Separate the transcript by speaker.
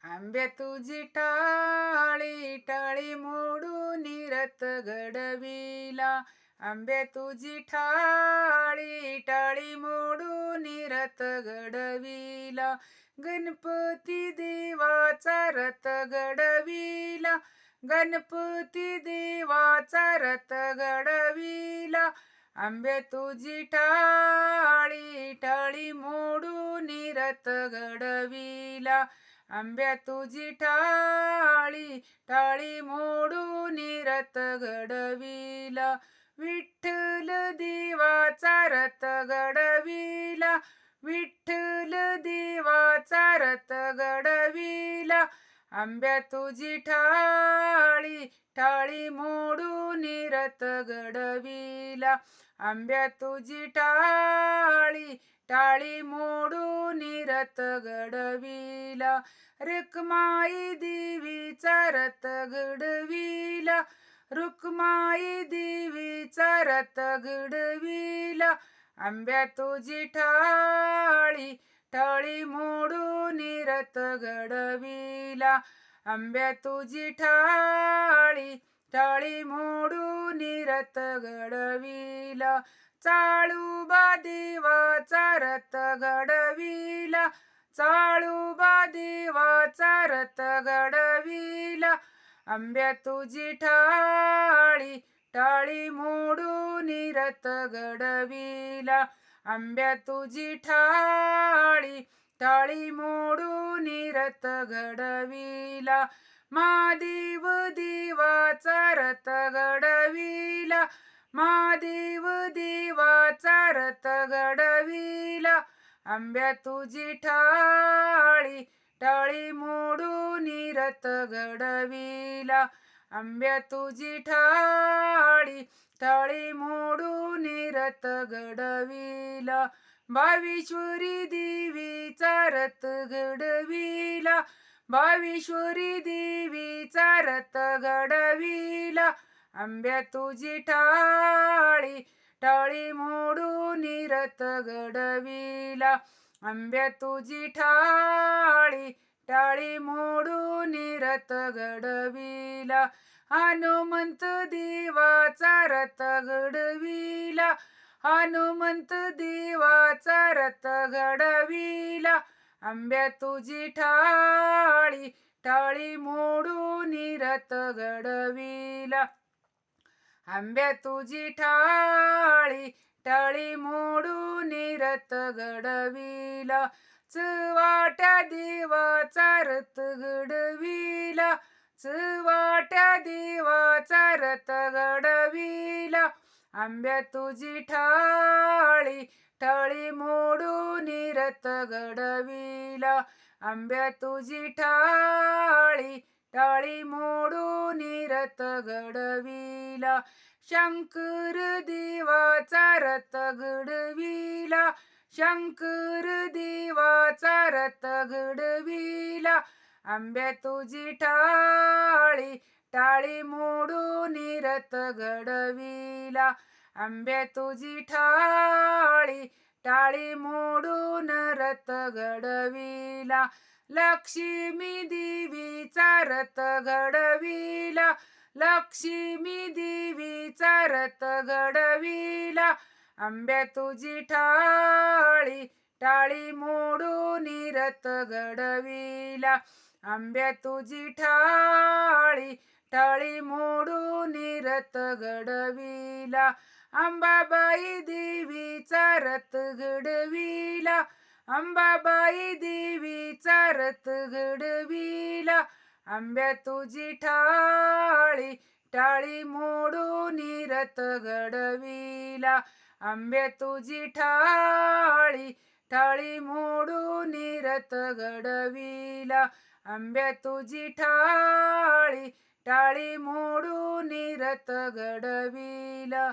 Speaker 1: आंब्या तुझी टाळी टाळी मोडून रथ घडविला. आंब्या तुझी टाळी टाळी मोडून रथ घडविला. गणपती देवाचा रथ घडविला. गणपती देवाचा रथ घडविला. आंब्या तुझी टाळी टाळी मोडून रथ घडविला. आंब्या तुझी टाळी टाळी मोडून रथ घडविला. विठ्ठल देवाचा रथ घडविला. विठ्ठल देवाचा रथ घडविला. आंब्या तुझी टाळी टाळी मोडून रथ घडविला. आंब्या तुझी टाळी टाळी मोडून रथ घडविला. रुक्माई देवीचा रथ घडविला. रुक्माई देवीचा रथ घडविला. आंब्या तुझी टाळी टाळी मोडून रथ घडविला. आंब्या तुझी टाळी टाळी मोडून रथ घडविला. चाळूबा देवाचा रथ घडविला. चाळूबा देवाचा रथ घडविला. आंब्या तुझी टाळी टाळी मोडून रथ घडविला. आंब्या तुझी टाळी टाळी मोडून रथ घडविला. महादेव देवाचा रथ घडविला. महादेव देवाचा रथ घडविला. आंब्या तुझी टाळी टाळी मोडून रथ घडविला. आंब्या तुझी टाळी टाळी मोडून रथ घडविला. भावेश्वरी देवीचा रथ घडविला. भावेश्वरी देवीचा रथ घडविला. आंब्या तुझी टाळी टाळी मोडून रथ घडविला. आंब्या तुझी टाळी टाळी मोडून रथ घडविला. हनुमंत देवाचा रथ घडविला. हनुमंत देवाचा रथ घडविला. आंब्या तुझी टाळी टाळी मोडून रथ घडविला. आंब्या तुझी टाळी टाळी मोडून रथ घडविला. चवाट्या देवाचा रथ घडविला. चवाट्या देवाचा रथ घडविला. आंब्या तुझी टाळी टाळी मोडून रथ घडविला. आंब्या तुझी टाळी टाळी मोडून रथ घडविला. शंकर देवाचा रथ घडविला. शंकर देवाचा रथ घडविला. आंब्या तुझी टाळी टाळी मोडून रथ घडविला. आंब्या तुझी टाळी टाळी मोडून रथ घडविला. लक्ष्मी देवीचा रथ घडविला. लक्ष्मी देवीचा रथ घडविला. आंब्या तुझी टाळी टाळी मोडून रथ घडविला. आंब्या तुझी टाळी टाळी मोडून रथ घडविला. अंबाबाई देवीचा रथ घडविला. अंबाबाई देवीचा रथ घडविला. आंब्या तुझी टाळी टाळी मोडून रथ घडविला. आंब्या तुझी टाळी टाळी मोडून रथ घडविला. आंब्या तुझी टाळी टाळी मोडून रथ घडविला.